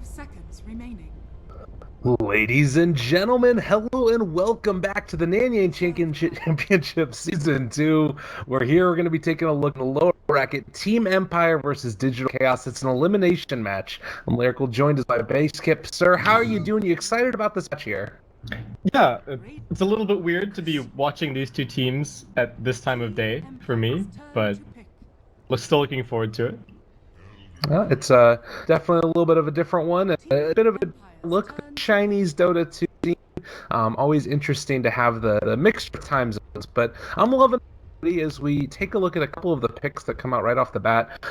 seconds remaining. Ladies and gentlemen, hello and welcome back to the Nanyang Championship Season 2. We're here, we're going to be taking a look at the lower bracket, Team Empire versus Digital Chaos. It's an elimination match. I'm Lyrical, joined as by Base Kip. Sir, how are you doing? You excited about this match here? Yeah, it's a little bit weird to be watching these two teams at this time of day for me, but we're still looking forward to it. Well, it's definitely a little bit of a different one. A bit of a look, the Chinese Dota 2 team. Always interesting to have the mixture of time zones, but I'm loving as we take a look at a couple of the picks that come out right off the bat.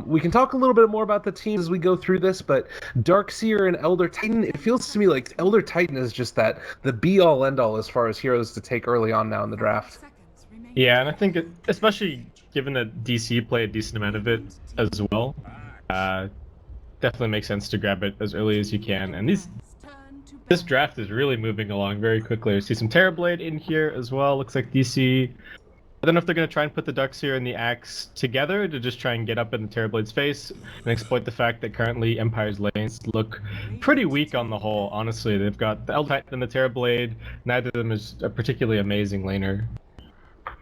We can talk a little bit more about the teams as we go through this, but Darkseer and Elder Titan, it feels to me like Elder Titan is just the be-all, end-all as far as heroes to take early on now in the draft. Yeah, and I think, especially given that DC play a decent amount of it as well, definitely makes sense to grab it as early as you can. And this draft is really moving along very quickly. I see some Terrorblade in here as well. Looks like DC. I don't know if they're going to try and put the Darkseer and the Axe together to just try and get up in the Terrorblade's face and exploit the fact that currently Empire's lanes look pretty weak on the whole, honestly. They've got the Elder Titan and the Terrorblade. Neither of them is a particularly amazing laner.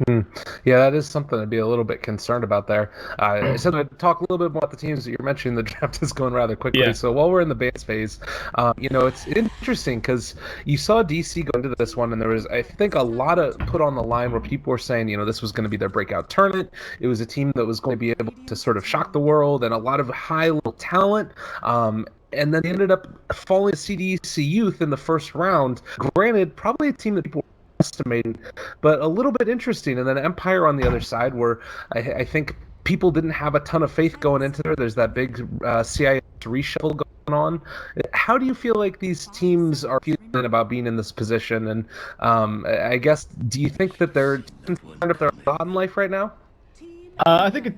Yeah, that is something to be a little bit concerned about there. I said I'd talk a little bit more about the teams that you're mentioning. The draft is going rather quickly. Yeah. So while we're in the base phase, it's interesting because you saw DC go into this one, and there was, I think, a lot of put on the line where people were saying, this was going to be their breakout tournament. It was a team that was going to be able to sort of shock the world, and a lot of high-level talent. And then they ended up falling to CDC Youth in the first round. Granted, probably a team that people estimated, but a little bit interesting. And then Empire on the other side, where I think people didn't have a ton of faith going into there. There's that big CIS reshuffle going on. How do you feel like these teams are feeling about being in this position? And I guess, do you think that they're concerned if they're in life right now? I think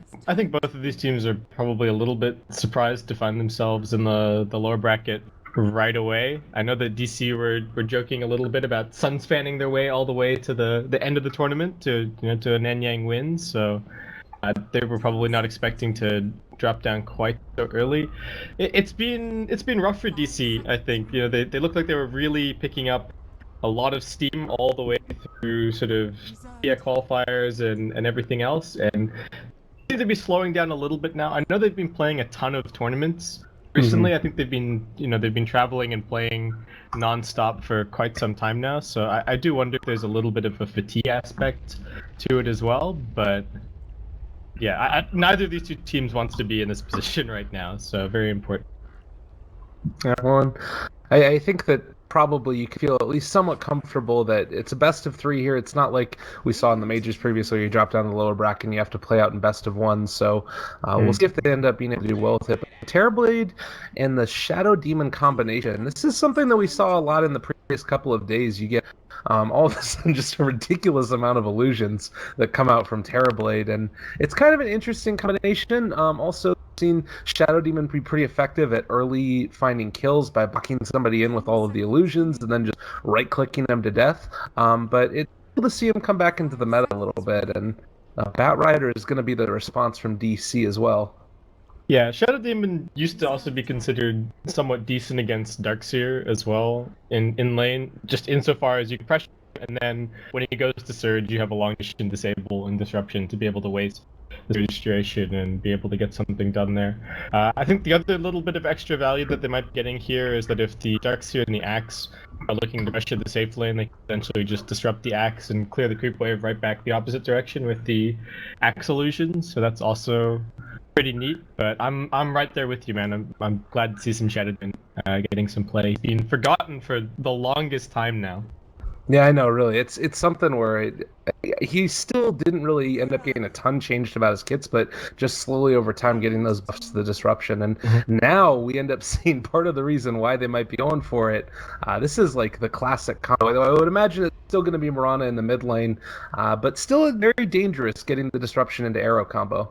both of these teams are probably a little bit surprised to find themselves in the lower bracket right away. I know that DC were joking a little bit about sun spanning their way all the way to the end of the tournament to a Nanyang win, so they were probably not expecting to drop down quite so early. It's been rough for DC. I think they looked like they were really picking up a lot of steam all the way through sort of qualifiers and everything else, and seem to be slowing down a little bit now. I know they've been playing a ton of tournaments recently. I think they've been traveling and playing non-stop for quite some time now, so I do wonder if there's a little bit of a fatigue aspect to it as well. But yeah, neither of these two teams wants to be in this position right now, so very important. Yeah, well, I think that probably you can feel at least somewhat comfortable that it's a best of 3 here. It's not like we saw in the majors previously, you drop down to the lower bracket and you have to play out in best of 1. So we'll see if they end up being able to do well with it. But Terrorblade and the Shadow Demon combination, this is something that we saw a lot in the previous couple of days. You get all of a sudden just a ridiculous amount of illusions that come out from Terrorblade, and it's kind of an interesting combination. Also seen Shadow Demon be pretty effective at early finding kills by blocking somebody in with all of the illusions and then just right-clicking them to death. But it's cool to see him come back into the meta a little bit, and Bat Rider is going to be the response from DC as well. Yeah, Shadow Demon used to also be considered somewhat decent against Darkseer as well in lane, just insofar as you can pressure, and then when he goes to Surge, you have a long distance disable and disruption to be able to waste the registration and be able to get something done there. I think the other little bit of extra value that they might be getting here is that if the Darkseer and the Axe are looking to pressure the safe lane, they can essentially just disrupt the Axe and clear the creep wave right back the opposite direction with the Axe illusion. So that's also pretty neat. But I'm right there with you, man. I'm glad to see some Shadow Demon getting some play. He's been forgotten for the longest time now. Yeah, I know, really. It's something where he still didn't really end up getting a ton changed about his kits, but just slowly over time getting those buffs to the disruption. And now we end up seeing part of the reason why they might be going for it. This is like the classic combo. I would imagine it's still going to be Mirana in the mid lane, but still very dangerous getting the disruption into arrow combo.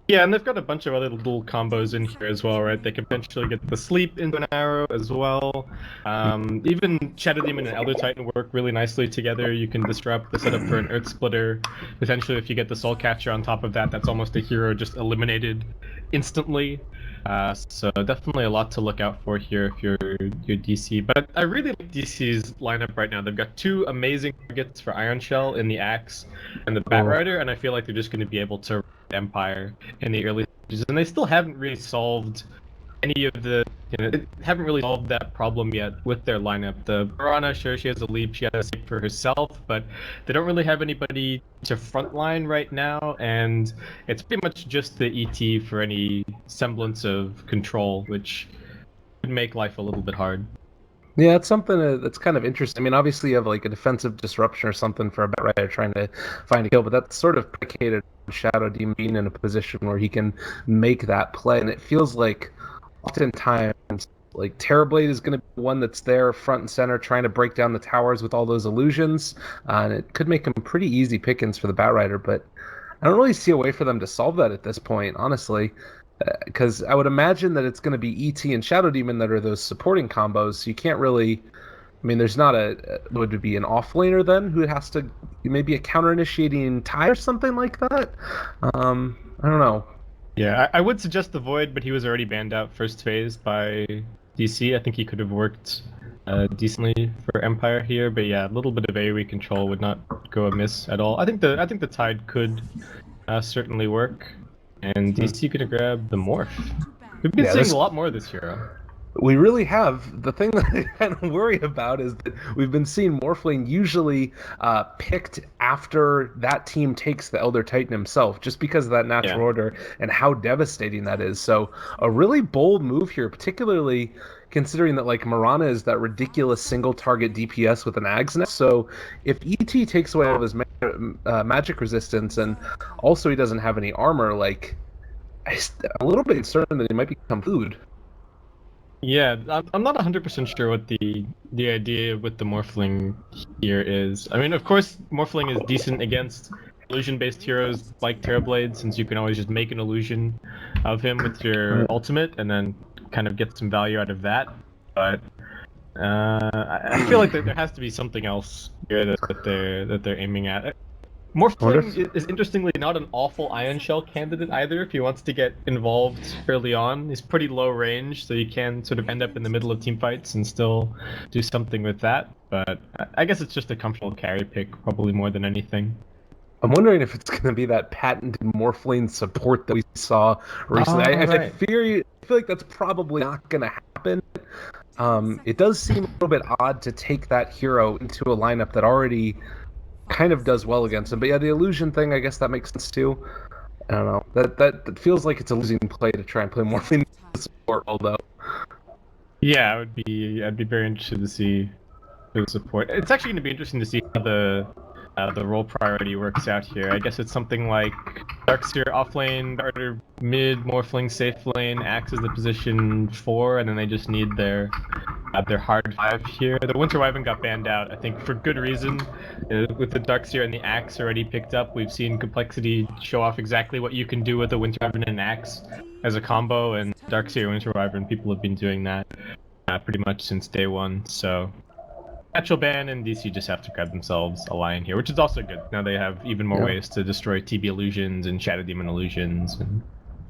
Yeah, and they've got a bunch of other little combos in here as well, right? They can potentially get the sleep into an arrow as well. Even Shadow Demon and Elder Titan work really nicely together. You can disrupt the setup for an Earth Splitter. Potentially, if you get the Soul Catcher on top of that, that's almost a hero just eliminated instantly. So definitely a lot to look out for here if you're DC. But I really like DC's lineup right now. They've got two amazing targets for Iron Shell in the Axe and the Bat Oh. Rider, and I feel like they're just going to be able to Empire in the early stages, and they still haven't really solved any of the, they haven't really solved that problem yet with their lineup. The Piranha, sure, she has a leap, she has a save for herself, but they don't really have anybody to frontline right now, and it's pretty much just the ET for any semblance of control, which would make life a little bit hard. Yeah, it's something that's kind of interesting. I mean, obviously you have like a defensive disruption or something for a bat rider trying to find a kill, but that's sort of predicated on Shadow Demon being in a position where he can make that play. And it feels like oftentimes like Terrorblade is going to be one that's there front and center trying to break down the towers with all those illusions, and it could make him pretty easy pickings for the bat rider, but I don't really see a way for them to solve that at this point, honestly. Because I would imagine that it's going to be ET and Shadow Demon that are those supporting combos. So you can't really. I mean, there's not a. Would it be an offlaner then who has to maybe a counter initiating tie or something like that? I don't know. Yeah, I would suggest the Void, but he was already banned out first phase by DC. I think he could have worked decently for Empire here, but yeah, a little bit of AoE control would not go amiss at all. I think the Tide could certainly work, and Hmm. DC could grab the Morph. We've been Yeah, seeing this a lot more of this hero. we really have. The thing that I kind of worry about is that we've been seeing Morphling usually picked after that team takes the Elder Titan himself, just because of that Yeah. natural order and how devastating that is. So a really bold move here, particularly considering that like Marana is that ridiculous single target DPS with an Ag's Nest. So if ET takes away all of his magic resistance and also he doesn't have any armor, like I'm a little bit concerned that he might become food. Yeah, I'm not 100% sure what the idea with the Morphling here is. I mean, of course, Morphling is decent against illusion-based heroes like Terrorblade, since you can always just make an illusion of him with your ultimate and then kind of get some value out of that. But I feel like there has to be something else here that they're aiming at. I wonder Morphling if is interestingly not an awful Iron Shell candidate either if he wants to get involved early on. He's pretty low range, so you can sort of end up in the middle of team fights and still do something with that. But I guess it's just a comfortable carry pick, probably more than anything. I'm wondering if it's going to be that patented Morphling support that we saw recently. Oh, I right. feel like that's probably not going to happen. It does seem a little bit odd to take that hero into a lineup that already kind of does well against him. But yeah, the illusion thing, I guess that makes sense too. I don't know. That feels like it's a losing play to try and play Morphling support, although. Yeah, I'd be very interested to see the support. It's actually going to be interesting to see how the role priority works out here. I guess it's something like Darkseer off lane, Darter mid, Morphling safe lane, Axe is the position 4, and then they just need their hard 5 here. The Winter Wyvern got banned out, I think, for good reason. With the Darkseer and the Axe already picked up, we've seen Complexity show off exactly what you can do with a Winter Wyvern and Axe as a combo, and Darkseer Winter Wyvern, people have been doing that pretty much since day one, so natural ban, and DC just have to grab themselves a lion here, which is also good. Now they have even more Yeah. ways to destroy TB illusions and Shadow Demon illusions, and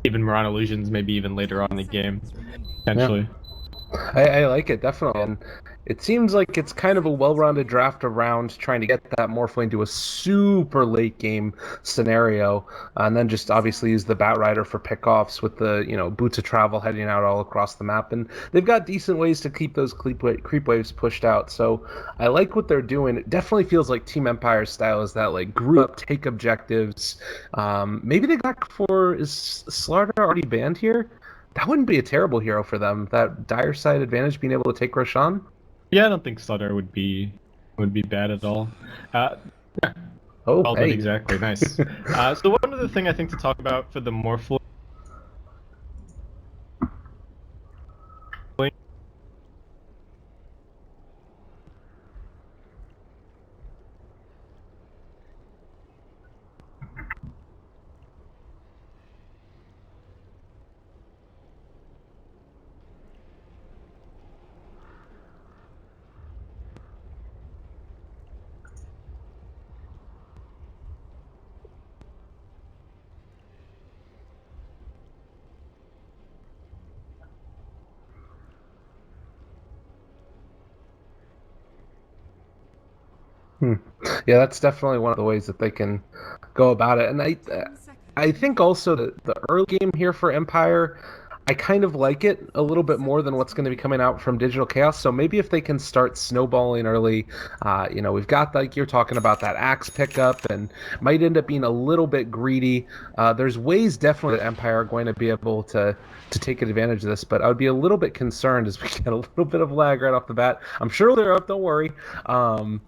even Moran illusions, maybe even later on in the game, Yeah. potentially. I like it definitely, and it seems like it's kind of a well-rounded draft around trying to get that Morphling to a super late game scenario, and then just obviously use the Bat Rider for pickoffs with the boots of travel heading out all across the map, and they've got decent ways to keep those creep waves pushed out. So I like what they're doing. It definitely feels like Team Empire's style is that like group up, take objectives. Maybe they got for is Slardar already banned here? That wouldn't be a terrible hero for them. That dire side advantage being able to take Roshan. Yeah, I don't think Slaughter would be bad at all. Uh, Oh, well done, hey. exactly. Nice. So one other thing I think to talk about for the Morphling. Hmm. Yeah, that's definitely one of the ways that they can go about it. And I think also the early game here for Empire, I kind of like it a little bit more than what's going to be coming out from Digital Chaos. So maybe if they can start snowballing early, we've got, like you're talking about, that axe pickup, and might end up being a little bit greedy. There's ways definitely that Empire are going to be able to take advantage of this, but I would be a little bit concerned as we get a little bit of lag right off the bat. I'm sure they're up, don't worry. Um,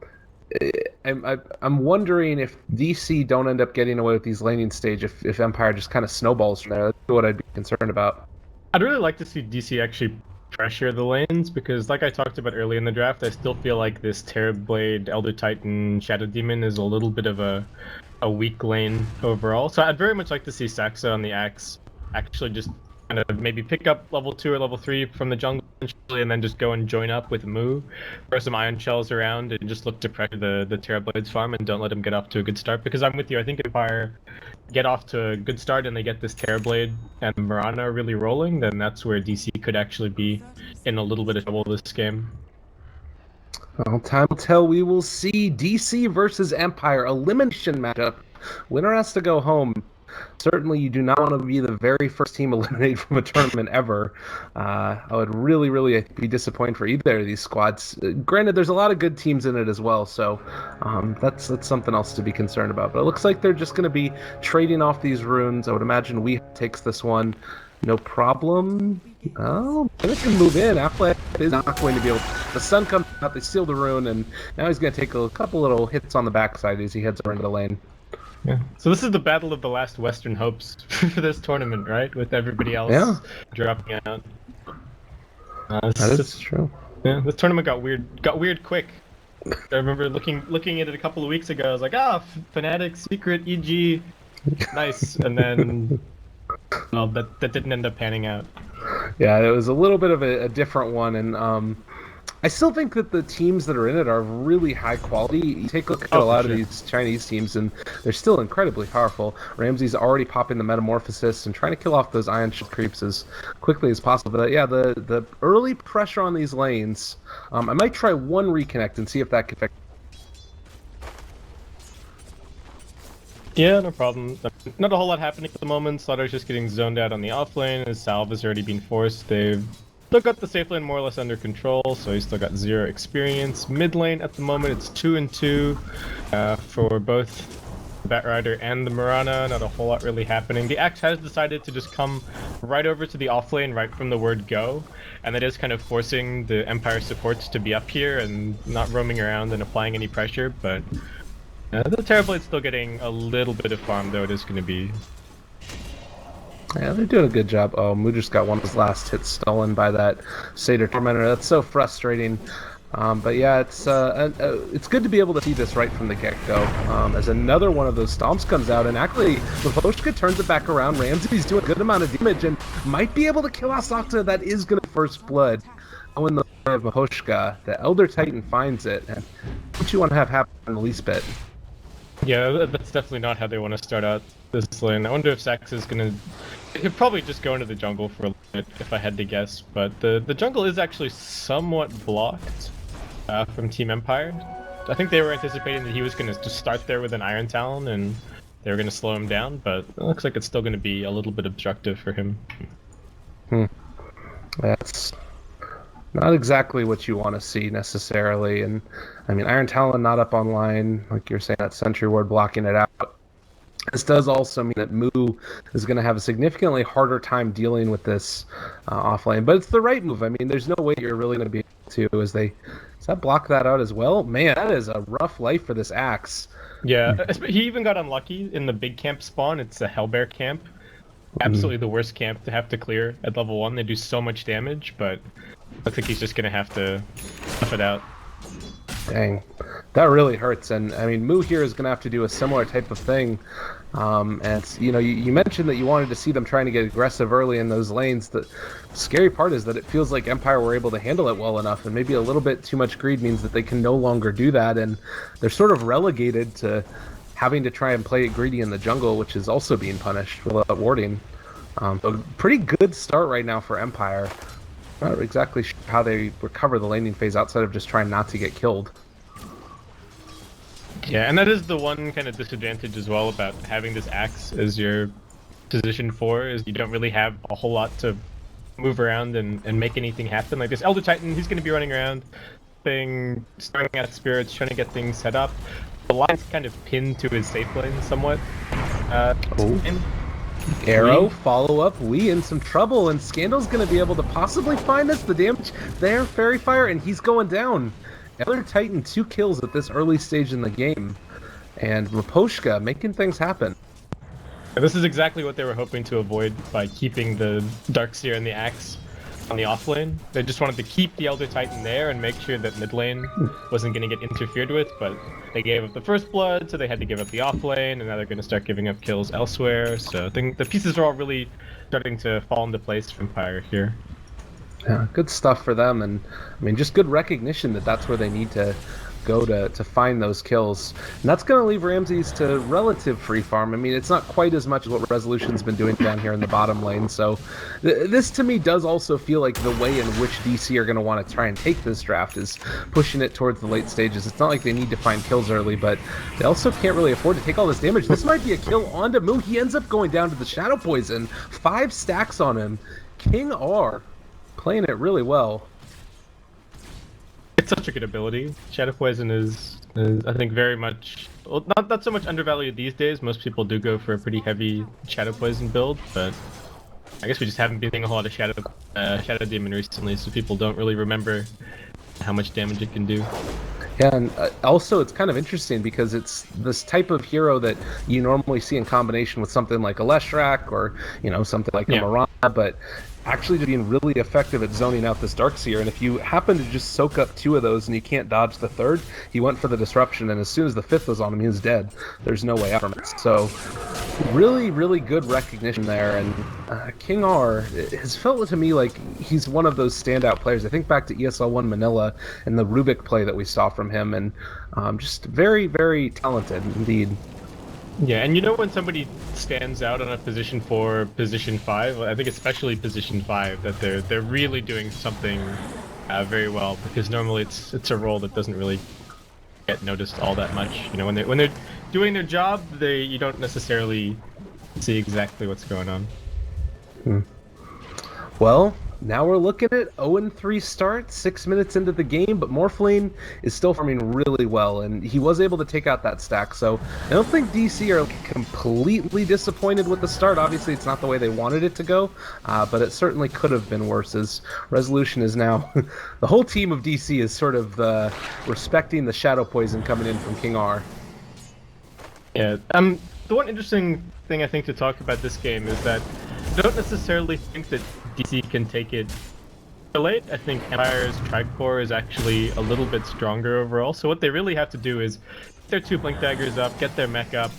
I'm wondering if DC don't end up getting away with these laning stage if Empire just kind of snowballs from there. That's what I'd be concerned about. I'd really like to see DC actually pressure the lanes because, like I talked about early in the draft, I still feel like this Terrorblade, Elder Titan, Shadow Demon is a little bit of a weak lane overall. So I'd very much like to see Saxa on the Axe actually just kind of maybe pick up level 2 or level 3 from the jungle and then just go and join up with Mu, throw some Iron Shells around and just look to pressure the Terrorblade's farm and don't let him get off to a good start. Because I'm with you, I think if Empire get off to a good start and they get this Terrorblade and Mirana really rolling, then that's where DC could actually be in a little bit of trouble this game. Well, time will tell. We will see. DC versus Empire elimination matchup. Winner has to go home. Certainly, you do not want to be the very first team eliminated from a tournament ever. I would really, really be disappointed for either of these squads. Granted, there's a lot of good teams in it as well, so that's something else to be concerned about. But it looks like they're just going to be trading off these runes. I would imagine we takes this one, no problem. Oh, they can move in. Affleck is not going to be able. The sun comes out. They steal the rune, and now he's going to take a couple little hits on the backside as he heads over into the lane. Yeah. So this is the battle of the last Western hopes for this tournament, right? With everybody else dropping out. That is true. Yeah, this tournament got weird quick. I remember looking at it a couple of weeks ago. I was like, Fnatic secret EG, nice, and then well, that didn't end up panning out. Yeah, it was a little bit of a different one, and I still think that the teams that are in it are really high quality. You take a look at a lot of these Chinese teams, and they're still incredibly powerful. Ramsey's already popping the Metamorphosis and trying to kill off those Iron Shield creeps as quickly as possible. But yeah, the early pressure on these lanes, I might try one reconnect and see if that can affect. Yeah, no problem. Not a whole lot happening at the moment. Slaughter's just getting zoned out on the off lane. His salve has already been forced. They've still got the safe lane more or less under control, so he's still got 0 experience. Mid lane at the moment, it's 2-2 for both the Batrider and the Mirana. Not a whole lot really happening. The Axe has decided to just come right over to the off lane right from the word go, and that is kind of forcing the Empire supports to be up here and not roaming around and applying any pressure, but the Terrorblade's still getting a little bit of farm, though it is going to be. Yeah, they're doing a good job. Oh, Mu just got one of his last hits stolen by that Satyr Tormentor. That's so frustrating. But yeah, it's good to be able to see this right from the get-go. As another one of those stomps comes out, and actually, Mahoshka turns it back around. Ramsey's doing a good amount of damage and might be able to kill Asakta. That is going to first blood. Oh, in the way of Mahoshka, the Elder Titan finds it. And what you want to have happen in the least bit. Yeah, that's definitely not how they want to start out this lane. I wonder if Sax is gonna. He'll probably just go into the jungle for a little bit, if I had to guess. But the jungle is actually somewhat blocked from Team Empire. I think they were anticipating that he was gonna just start there with an Iron Talon and they were gonna slow him down, but it looks like it's still gonna be a little bit obstructive for him. That's not exactly what you want to see necessarily, and I mean Iron Talon not up online, like you're saying, that Sentry Ward blocking it out. This does also mean that Mu is going to have a significantly harder time dealing with this offlane, but it's the right move. I mean, there's no way you're really going to be able to, does that block that out as well? Man, that is a rough life for this Axe. Yeah, he even got unlucky in the big camp spawn. It's a Hellbear camp. Absolutely the worst camp to have to clear at level 1. They do so much damage, but looks like he's just going to have to tough it out. Dang, that really hurts. And I mean, Mu here is going to have to do a similar type of thing. And you mentioned that you wanted to see them trying to get aggressive early in those lanes. The scary part is that it feels like Empire were able to handle it well enough, and maybe a little bit too much greed means that they can no longer do that, and they're sort of relegated to having to try and play it greedy in the jungle, which is also being punished without warding. So pretty good start right now for Empire. Not exactly sure how they recover the laning phase outside of just trying not to get killed. Yeah, and that is the one kind of disadvantage as well about having this axe as your position 4, is you don't really have a whole lot to move around and make anything happen. Like this Elder Titan, he's going to be running around, starting out spirits, trying to get things set up. The line's kind of pinned to his safe lane somewhat. Arrow, follow up, we in some trouble, and Scandal's going to be able to possibly find us the damage there, Fairy Fire, and he's going down. Elder Titan 2 kills at this early stage in the game, and Raposhka making things happen. This is exactly what they were hoping to avoid by keeping the Darkseer and the Axe on the off lane. They just wanted to keep the Elder Titan there and make sure that mid lane wasn't going to get interfered with, but they gave up the first blood, so they had to give up the off lane, and now they're going to start giving up kills elsewhere. So I think the pieces are all really starting to fall into place for Empire here. Yeah, good stuff for them, and I mean, just good recognition that that's where they need to go to find those kills. And that's going to leave Ramses to relative free farm. I mean, it's not quite as much as what Resolution's been doing down here in the bottom lane, so this to me does also feel like the way in which DC are going to want to try and take this draft is pushing it towards the late stages. It's not like they need to find kills early, but they also can't really afford to take all this damage. This might be a kill onto Moo. He ends up going down to the Shadow Poison. 5 stacks on him. King R playing it really well. It's such a good ability. Shadow Poison is I think very much, well, not so much undervalued these days. Most people do go for a pretty heavy Shadow Poison build, but I guess we just haven't been seeing a whole lot of Shadow Demon recently, so people don't really remember how much damage it can do. Yeah, and also it's kind of interesting because it's this type of hero that you normally see in combination with something like a Leshrac or, you know, something like a Mirana, but actually being really effective at zoning out this Darkseer. And if you happen to just soak up 2 of those and you can't dodge the 3rd, he went for the disruption, and as soon as the 5th was on him, he was dead. There's no way out from it. So really, really good recognition there, and King R has felt to me like he's one of those standout players. I think back to ESL1 Manila and the Rubik play that we saw from him, and just very, very talented indeed. Yeah, and you know when somebody stands out on a position 4, position 5, I think especially position 5, that they're really doing something very well, because normally it's a role that doesn't really get noticed all that much. You know, when they're doing their job, you don't necessarily see exactly what's going on. Well, now we're looking at 0-3 start, 6 minutes into the game, but Morphling is still farming really well, and he was able to take out that stack, so I don't think DC are completely disappointed with the start. Obviously, it's not the way they wanted it to go, but it certainly could have been worse, as Resolution is now... the whole team of DC is sort of respecting the Shadow Poison coming in from King R. Yeah, the one interesting thing I think to talk about this game is that I don't necessarily think that DC can take it late. I think Empire's Tricore is actually a little bit stronger overall, so what they really have to do is get their 2 Blink Daggers up, get their mech up,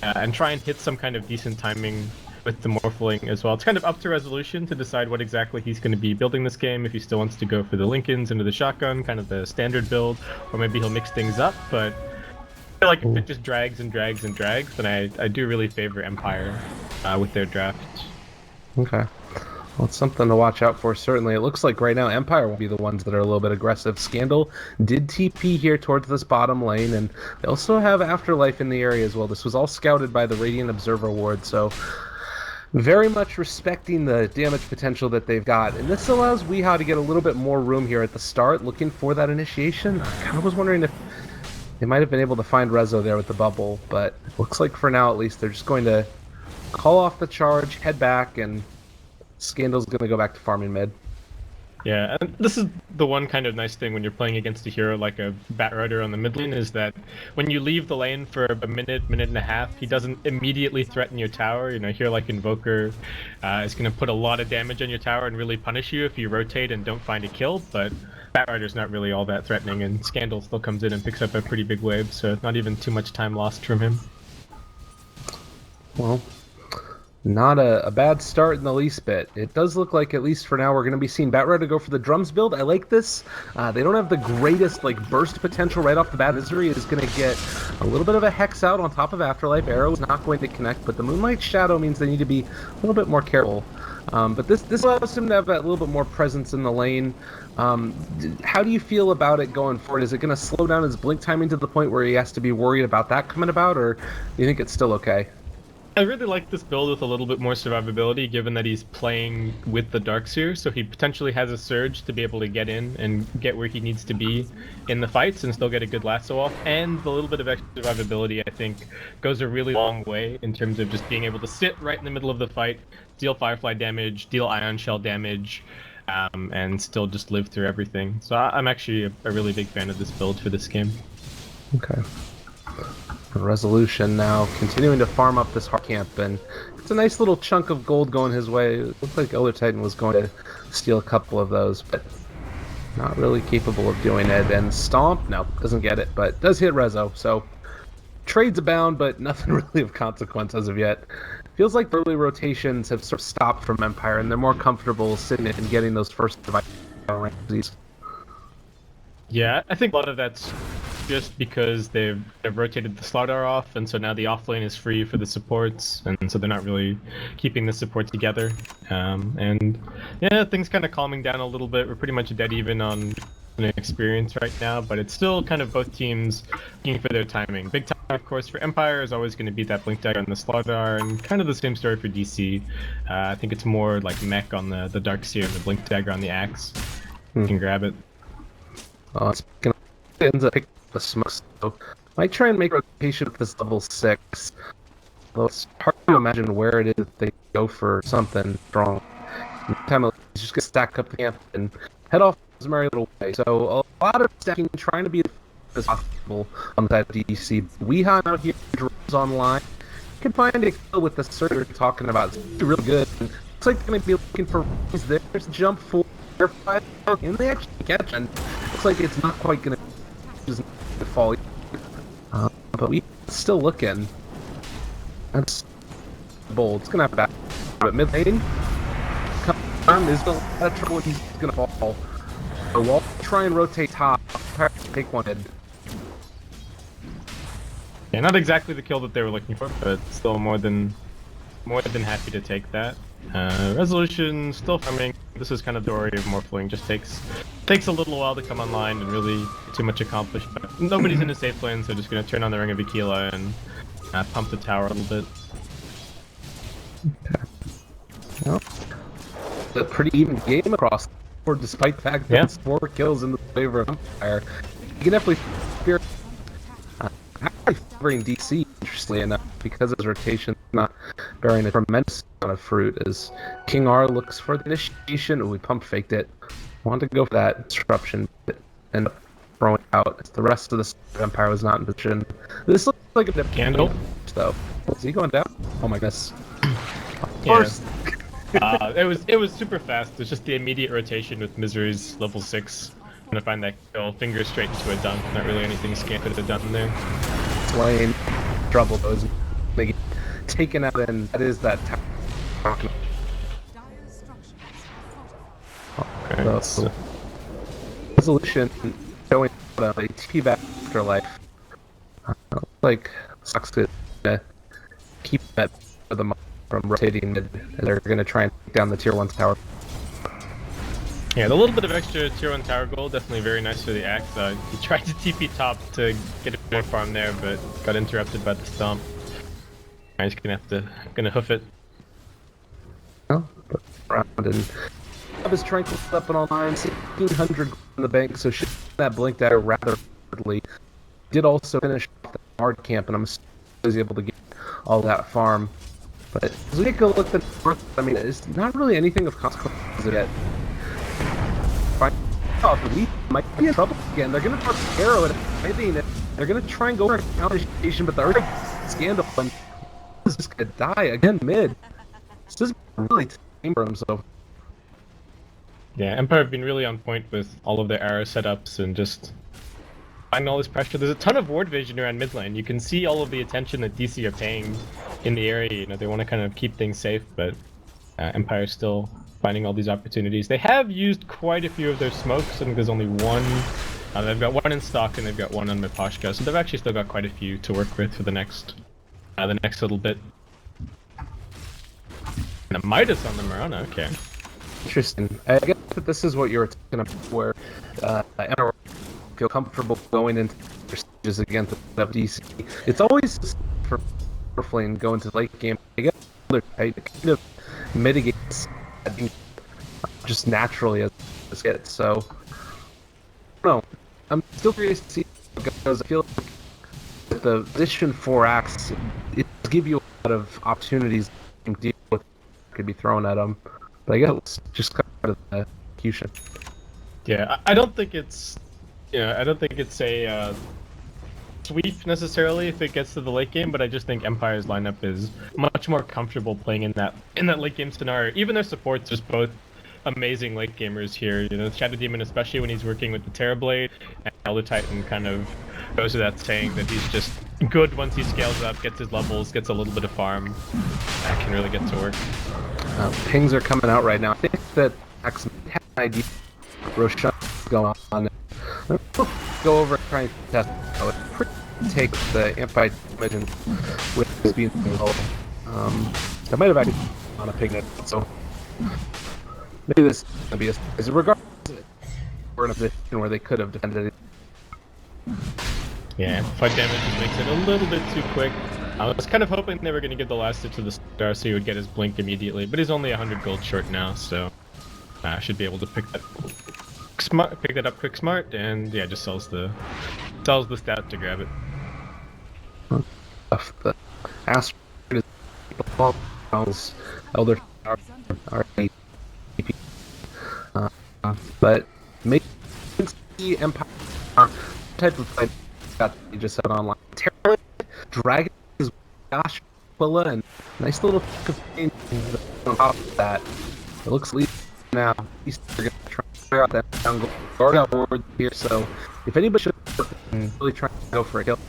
and try and hit some kind of decent timing with the Morphling as well. It's kind of up to Resolution to decide what exactly he's going to be building this game, if he still wants to go for the Lincolns into the shotgun, kind of the standard build, or maybe he'll mix things up, but I feel like if it just drags and drags and drags, then I do really favor Empire with their draft. Okay. Well, it's something to watch out for, certainly. It looks like right now Empire will be the ones that are a little bit aggressive. Scandal did TP here towards this bottom lane, and they also have Afterlife in the area as well. This was all scouted by the Radiant Observer Ward, so very much respecting the damage potential that they've got. And this allows Weehaw to get a little bit more room here at the start, looking for that initiation. I kind of was wondering if they might have been able to find Rezo there with the bubble, but it looks like for now at least they're just going to call off the charge, head back, and Scandal's going to go back to farming mid. Yeah, and this is the one kind of nice thing when you're playing against a hero like a Batrider on the mid lane, is that when you leave the lane for a minute and a half, he doesn't immediately threaten your tower. You know, here like Invoker is going to put a lot of damage on your tower and really punish you if you rotate and don't find a kill, but Batrider's not really all that threatening, and Scandal still comes in and picks up a pretty big wave, so not even too much time lost from him. Well, not a bad start in the least bit. It does look like, at least for now, we're going to be seeing Batrider go for the drums build. I like this. They don't have the greatest burst potential right off the bat. Misery is going to get a little bit of a Hex out on top of Afterlife. Arrow is not going to connect, but the Moonlight Shadow means they need to be a little bit more careful. But this allows him to have that little bit more presence in the lane. How do you feel about it going forward? Is it going to slow down his blink timing to the point where he has to be worried about that coming about, or do you think it's still okay? I really like this build with a little bit more survivability, given that he's playing with the Darkseer, so he potentially has a surge to be able to get in and get where he needs to be in the fights and still get a good lasso off. And the little bit of extra survivability, I think, goes a really long way in terms of just being able to sit right in the middle of the fight, deal Firefly damage, deal Ion Shell damage, and still just live through everything. So I'm actually a really big fan of this build for this game. Okay. Resolution now continuing to farm up this hard camp, and it's a nice little chunk of gold going his way. It looked like Elder Titan was going to steal a couple of those, but not really capable of doing it. And Stomp, no, doesn't get it, but does hit Rezo, so trades abound, but nothing really of consequence as of yet. Feels like early rotations have sort of stopped from Empire, and they're more comfortable sitting and getting those first ranks. Yeah, I think a lot of that's just because they've rotated the Slardar off, and so now the offlane is free for the supports, and so they're not really keeping the support together. And yeah, things kind of calming down a little bit. We're pretty much dead even on experience right now, but it's still kind of both teams looking for their timing. Big time, of course, for Empire is always going to beat that Blink Dagger on the Slardar, and kind of the same story for DC. I think it's more like mech on the Darkseer and the Blink Dagger on the Axe. You can grab it. It ends up picking up the smoke, so might try and make rotation with this level 6. Though it's hard to imagine where it is that they go for something strong. In the time, it's just gonna stack up the camp and head off his merry little way. So a lot of stacking, trying to be as possible on the side of DC. Weehan out here, drones online. You can find a kill with the surge you're talking about. It's really good. And looks like they're gonna be looking for there's jump 4, 5, and they actually catch, and looks like it's not quite gonna fall. But we still looking. That's bold. It's gonna have that. But mid lane, is a lot of trouble. He's gonna fall. So we'll try and rotate top. Take one in. Yeah, not exactly the kill that they were looking for, but still more than happy to take that. Resolution still farming. This is kind of the story of Morphling. Just takes a little while to come online and really too much accomplished. But nobody's in a safe lane, so just gonna turn on the Ring of Aquila and pump the tower a little bit. Okay. Well, it's a pretty even game across the board, despite the fact that it's 4 kills in the favor of Empire. You can definitely fear. Actually favoring DC, interestingly enough, because his rotation is not bearing a tremendous amount of fruit. As King R looks for the initiation, we pump faked it. Wanted to go for that disruption, but ended up throwing it out. As the rest of the Empire was not in position. This looks like a Candle. So, is he going down? Oh my goodness! Of Yeah. course. It was super fast. It's just the immediate rotation with Misery's level 6. I'm gonna find that kill, finger straight into a dunk. Not really anything Scamp could have done there. Lane trouble goes making taken out, and that is that tower. Okay, So, resolution showing a TP back afterlife. Like sucks to keep that for them from rotating. They're gonna try and take down the tier 1 tower. yeah, the little bit of extra tier 1 tower gold, definitely very nice for the Axe. He tried to TP top to get a bit more farm there, but got interrupted by the stomp. He's gonna hoof it. Well, around and Bob is trying to put up an online 1600 in the bank, so she that blinked at her rather hardly. Did also finish the hard camp, and I'm assuming he was able to get all that farm. But as we take a look at the north, I mean, it's not really anything of consequence yet. We might be in trouble again. They're gonna put arrow at it. They're gonna try and go for a counter station, but the Earth Scandal and is just gonna die again mid. This is really tame for him, so. Yeah, Empire have been really on point with all of their arrow setups and just finding all this pressure. There's a ton of ward vision around mid lane. You can see all of the attention that DC are paying in the area. You know, they want to kind of keep things safe, but Empire is still finding all these opportunities. They have used quite a few of their smokes. I think there's only one. They've got one in stock and they've got one on Mipashka, so they've actually still got quite a few to work with for the next little bit. And a Midas on the Mirana, okay. Interesting. I guess that this is what you were talking about, where Emma feel comfortable going into stages against the DC. It's always for Flame going to the late game. I guess it kind of mitigates just naturally as it gets. So, I don't know. I'm still curious to see how it goes. I feel like the position 4 acts it give you a lot of opportunities to deal with what could be thrown at them. But I guess it's just kind of the execution. Yeah, I don't think it's, I don't think it's a sweep necessarily if it gets to the late game, but I just think Empire's lineup is much more comfortable playing in that late game scenario. Even their supports is both amazing late gamers here. Shadow Demon, especially when he's working with the Terrorblade, and Elder Titan kind of goes without saying that he's just good once he scales up, gets his levels, gets a little bit of farm, and can really get to work. Pings are coming out right now. I think that Max had an idea Roshan going on. Go over and try and test how it take the amplified damage and with this being low. I might have actually on a ping net, so maybe this is gonna be a regardless. We're in a position where they could have defended it. Yeah, fight damage just makes it a little bit too quick. I was kind of hoping they were going to give the last hit to the star so he would get his blink immediately, but he's only 100 gold short now, so I should be able to pick that up quick smart, and yeah, just sells the stat to grab it. The Astro is Elder are AP. But maybe the Empire type of play that you just said online. Terror Dragon is gosh Quilla and nice little thing on top of that. It looks like now he's gonna try to clear out that jungle guard outward here, so if anybody should really try to go for a kill,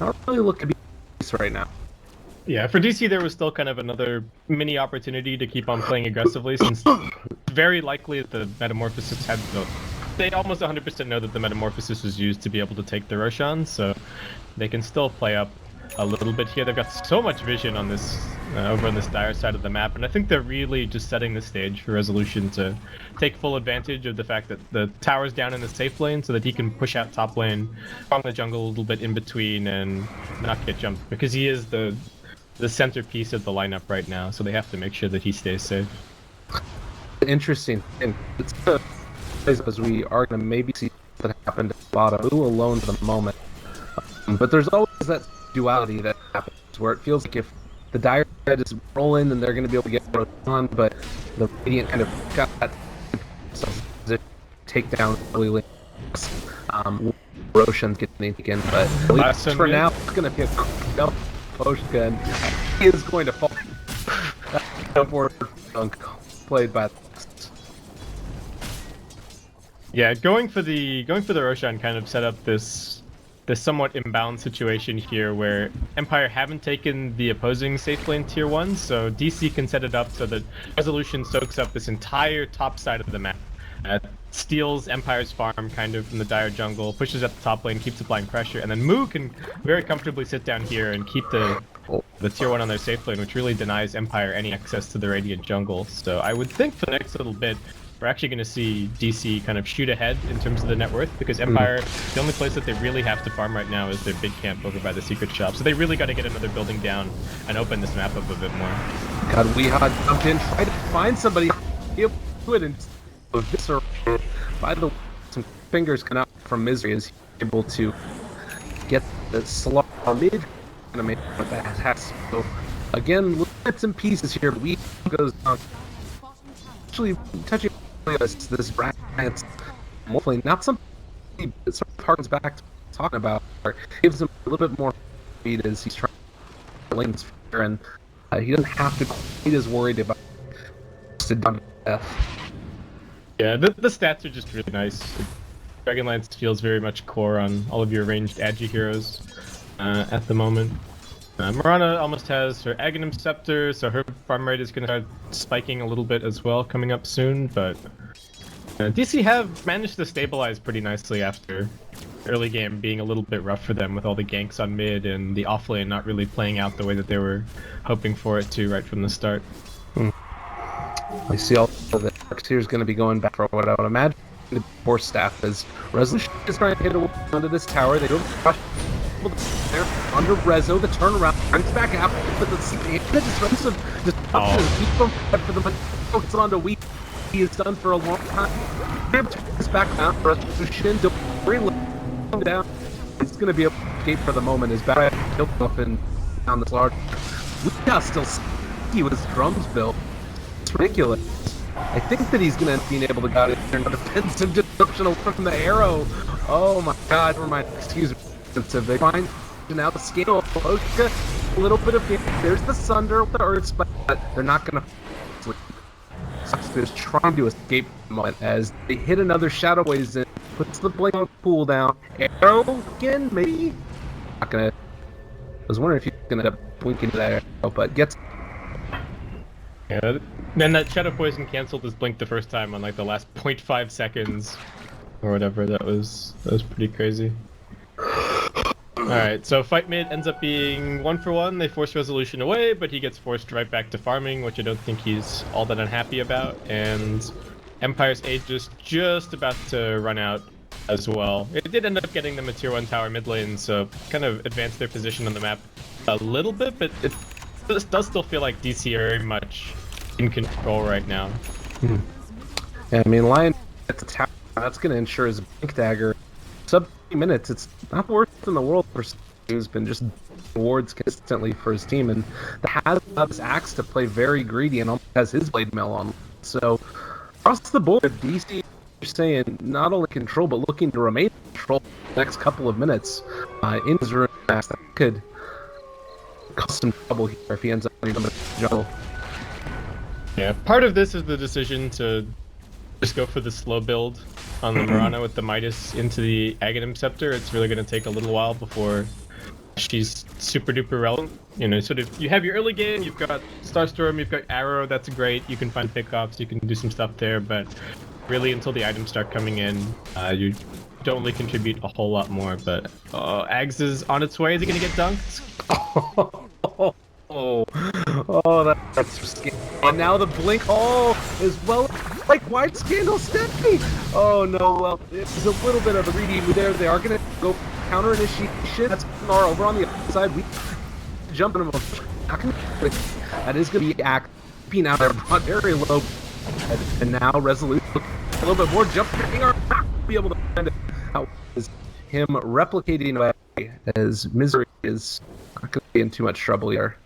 I don't really look to be right now. Yeah, for DC there was still kind of another mini opportunity to keep on playing aggressively, since very likely the Metamorphosis had they almost 100% know that the Metamorphosis was used to be able to take the Roshan, so they can still play up a little bit here. They've got so much vision on this over on this dire side of the map, and I think they're really just setting the stage for Resolution to take full advantage of the fact that the tower's down in the safe lane so that he can push out top lane, farm the jungle a little bit in between, and not get jumped, because he is the centerpiece of the lineup right now, so they have to make sure that he stays safe. Interesting, and it's as we are going to maybe see that happen to bottom alone for the moment. But there's always that duality that happens where it feels like if the dire red is rolling, then they're going to be able to get on, but the Radiant kind of got that take down really Roshan's getting again, but at least for now it's going to be a quick potion and he is going to fall. Played by yeah, going for the Roshan kind of set up this somewhat imbalanced situation here where Empire haven't taken the opposing safe lane tier 1, so DC can set it up so that Resolution soaks up this entire top side of the map, steals Empire's farm kind of from the dire jungle, pushes at the top lane, keeps applying pressure, and then Moo can very comfortably sit down here and keep the tier 1 on their safe lane, which really denies Empire any access to the Radiant jungle. So I would think for the next little bit, we're actually going to see DC kind of shoot ahead in terms of the net worth, because Empire, the only place that they really have to farm right now is their big camp over by the secret shop. So they really got to get another building down and open this map up a bit more. God, Weehawk jumped in, tried to find somebody, do it, and eviscerated. By the way, some fingers come out from Misery is able to get the slot mid animation with that has. So again, bits and pieces here. Weehawk goes down. Actually touching this bracket, hopefully not something that sort of harkens back to talking about, or gives him a little bit more speed as he's trying to lanes here, and he doesn't have to quite as worried about down to death. Yeah, the stats are just really nice. Dragonlance feels very much core on all of your ranged agi heroes at the moment. Mirana almost has her Aghanim Scepter, so her farm rate is going to start spiking a little bit as well coming up soon, but DC have managed to stabilize pretty nicely after early game being a little bit rough for them with all the ganks on mid and the offlane not really playing out the way that they were hoping for it to right from the start. I see all of the arcs here is going to be going back for what I would imagine the force staff as Resolution is trying to hit away onto this tower. They don't rush. They're under Rezo, the turnaround, brings back out, but the defensive disruption keep them for the focus on to weak. He is done for a long time. Turns back down for Resolution to bring down. It's going to be a escape for the moment. His back killed up and down this large. We now still see with his drums built. It's ridiculous. I think that he's going to be able to get in there. Defensive disruption away from the arrow. Oh my god, never mind. Excuse me. They find now the scale. Okay, a little bit of damage. There's the Sunder with the Earth Spike, but they're not going to sleep. Sox is trying to escape the moment as they hit another Shadow Waves in. Puts the blink on cooldown. Arrow again, maybe? Not gonna. I was wondering if you're gonna end up blinking that arrow, but gets. Yeah, then that Shadow Poison canceled his blink the first time on like the last 0.5 seconds or whatever. That was pretty crazy. Alright, so fight mid ends up being 1-for-1. They force Resolution away, but he gets forced right back to farming, which I don't think he's all that unhappy about. And Empire's age is just about to run out as well. It did end up getting them a tier 1 tower mid lane, so kind of advanced their position on the map a little bit, but it does still feel like DC are very much in control right now. Yeah, I mean, Lion at the tower, that's going to ensure his blink dagger. Sub 3 minutes, it's not the worst in the world for someone who's been just awards consistently for his team, and has this axe to play very greedy and almost has his blade mail on. So, across the board, DC are saying not only control, but looking to remain in control for the next couple of minutes in his room. That could cause some trouble here if he ends up in the jungle. Yeah, part of this is the decision to just go for the slow build on the Mirana with the Midas into the Aghanim Scepter. It's really going to take a little while before she's super duper relevant. You know, sort of, you have your early game, you've got Starstorm, you've got Arrow, that's great. You can find pickoffs, you can do some stuff there, but really until the items start coming in, you don't really contribute a whole lot more. But Ags is on its way. Is he going to get dunked? That's scary. And now the blink is well, like wide scandal stepping. Oh no, well, it's a little bit of a greedy move there. They are gonna go counter initiation. That's Gnar over on the other side. We jump in them. That is gonna be acting out there, brought very low. And now Resolute a little bit more jump kicking our be able to find it out is him replicating away as Misery is not gonna be in too much trouble here.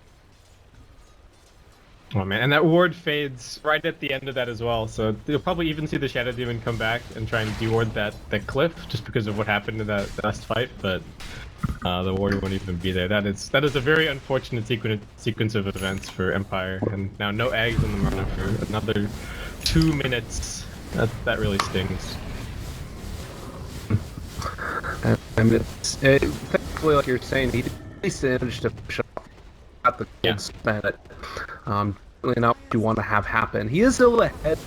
Oh man, and that ward fades right at the end of that as well, so you'll probably even see the Shadow Demon come back and try and deward that cliff just because of what happened in that last fight, but the ward won't even be there. That is a very unfortunate sequence of events for Empire, and now no eggs in the Murder for another 2 minutes. That really stings. And thankfully, like you're saying, he at least managed to push off the gold spend. Really not what you want to have happen. He is still ahead.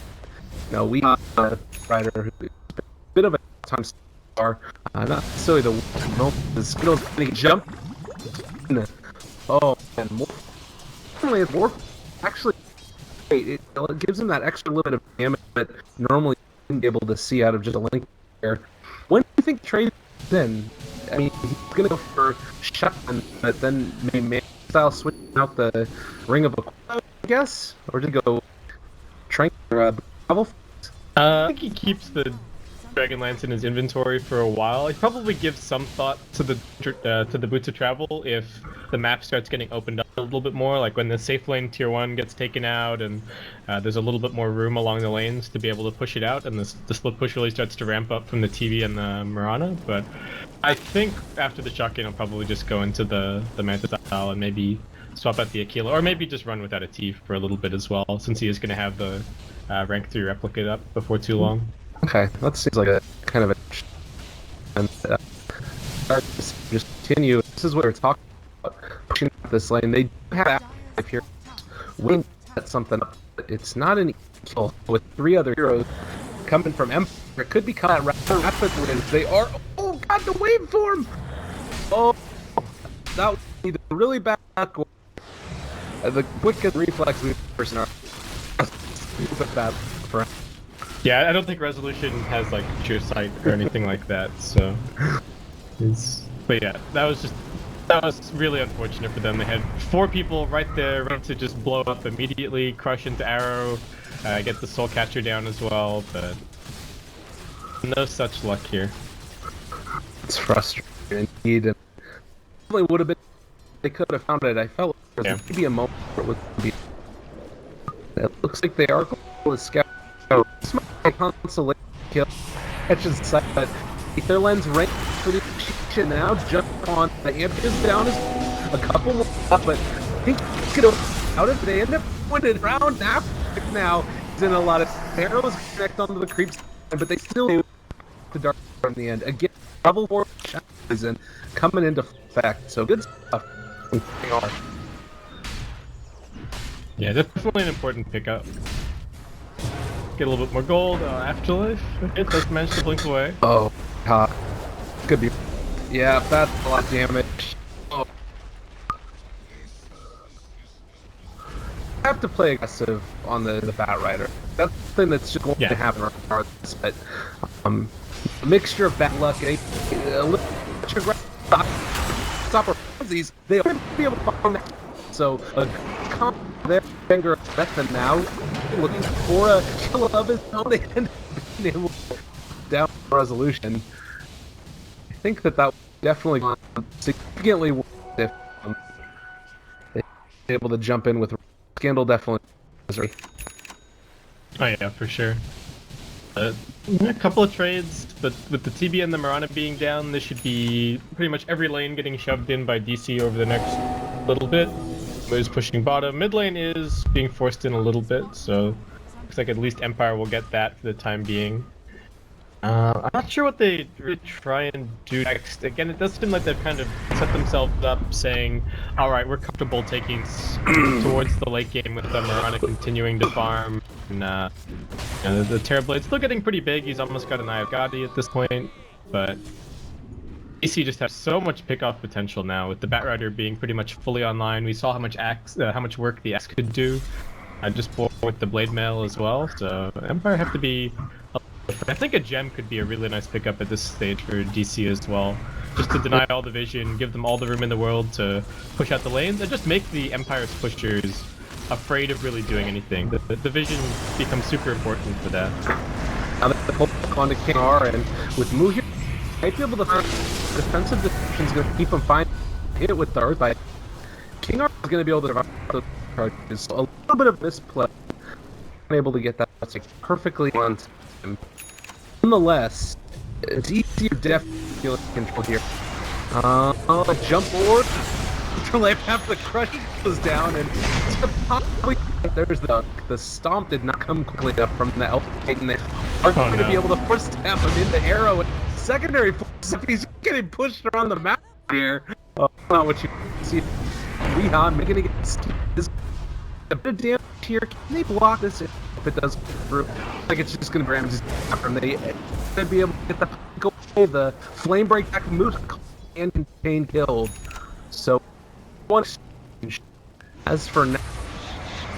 You know, we have a rider who's a bit of a time star. Not necessarily the moment. The skills getting jump. Oh, and more actually, it gives him that extra little bit of damage that normally you wouldn't be able to see out of just a link there. When do you think trade then? I mean, he's gonna go for shotgun, but then maybe style switching out the Ring of Aquila, I guess, or to go train travel. I think he keeps the Dragonlance in his inventory for a while. He probably gives some thought to the Boots of Travel if the map starts getting opened up a little bit more, like when the safe lane tier 1 gets taken out and there's a little bit more room along the lanes to be able to push it out, and the split push really starts to ramp up from the TV and the Mirana. But I think after the shotgun, I'll probably just go into the Manta style and maybe swap out the Aquila, or maybe just run without a T for a little bit as well, since he is going to have the rank 3 replicate up before too long. Okay, that seems like a kind of a... And just continue. This is what we're talking about, pushing up this lane. They do have, if you're willing to set something up, it's not an equal with 3 other heroes coming from Empire. It could be caught rather rapidly as they are... Oh god, the waveform! Oh, that would be the really bad or the quickest reflex we've ever seen. But bad for Yeah, I don't think Resolution has like sheer sight or anything like that. So, but yeah, that was really unfortunate for them. They had 4 people right there ready to just blow up immediately, crush into Arrow, get the Soul Catcher down as well, but no such luck here. It's frustrating indeed. And probably would have been. They could have found it. I felt like there was maybe a moment where it was going to be. It looks like they are going to scout. This might be a consolation kill. Catches sight, but Ether Lens rank for the shit now. Jump on the amp is down as a couple more up, but I think he's going to out it. They end up winning round now. He's in a lot of arrows connect onto the creeps, but they still do the dark in the end. Again, level 4 season coming into effect. So good stuff. Yeah, definitely an important pickup. Get a little bit more gold. Afterlife. Okay, does manage to blink away. Oh, could be. Yeah, that's a lot of damage. Oh. I have to play aggressive on the Bat Rider. That's the thing that's just going to happen regardless. But a mixture of bad luck and a little stop or frenzies, they'll be able to find that. So a comp their finger of death, and now looking for a kill of his own and being able to down Resolution. I think that would definitely significantly worse if they were able to jump in with Scandal. Definitely. Oh yeah, for sure. A couple of trades, but with the TB and the Mirana being down, this should be pretty much every lane getting shoved in by DC over the next little bit. Is pushing bottom. Mid lane is being forced in a little bit, so looks like at least Empire will get that for the time being. I'm not sure what they really try and do next. Again, it does seem like they've kind of set themselves up saying, alright, we're comfortable taking towards the late game with the Mirana continuing to farm. And the Terrorblade's still getting pretty big. He's almost got an Eye of Gadi at this point, but AC just has so much pickoff potential now with the Batrider being pretty much fully online. We saw how much work the Axe could do. Just with the Blade Mail as well. So Empire have to be. I think a gem could be a really nice pickup at this stage for DC as well. Just to deny all the vision, give them all the room in the world to push out the lanes, and just make the Empire's pushers afraid of really doing anything. The vision becomes super important for that. Now that the pull onto King R, and with Mu here, might be able to find defensive decisions going to keep him fine. Hit it with the Earth by King R is going to be able to survive those charges. So a little bit of misplay, able to get that like perfectly on him. Nonetheless, it's easier definitely feeling control here. Jump forward. Like after the crush goes down, and there's the stomp did not come quickly enough from the elf, and they are going to be able to force tap him into Arrow. And secondary force if he's getting pushed around the map here. Not what you see. Weehan making it this a bit of damage here. Can they block this if it does through? Like it's just going to Ramsey's from they be able to get the go away, the flame break back move and contain killed. So one exchange. As for now,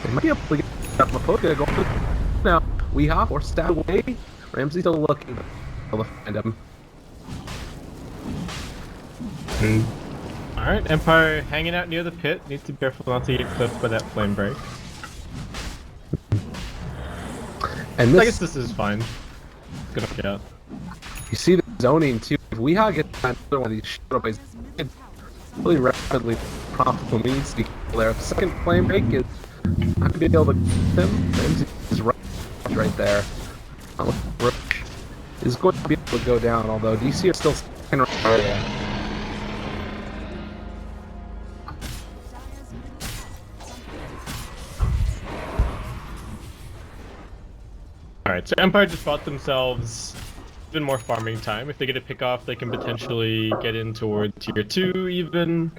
they might be able to get Mapoka going now. Weeha or stab away. Ramsey still looking to find him. Alright, Empire hanging out near the pit. Need to be careful not to get clipped by that flame break. And I guess this is fine. Good look out. You see the zoning too. If Weeha gets another one of these shadow plays, it's really rapidly profitable. We need to be careful there. Second flame break is not going to be able to get him. Ramsey is right there. Roach is going to be able to go down, although DC are still second right there. Alright, so Empire just bought themselves even more farming time. If they get a pick off, they can potentially get in toward tier 2 even.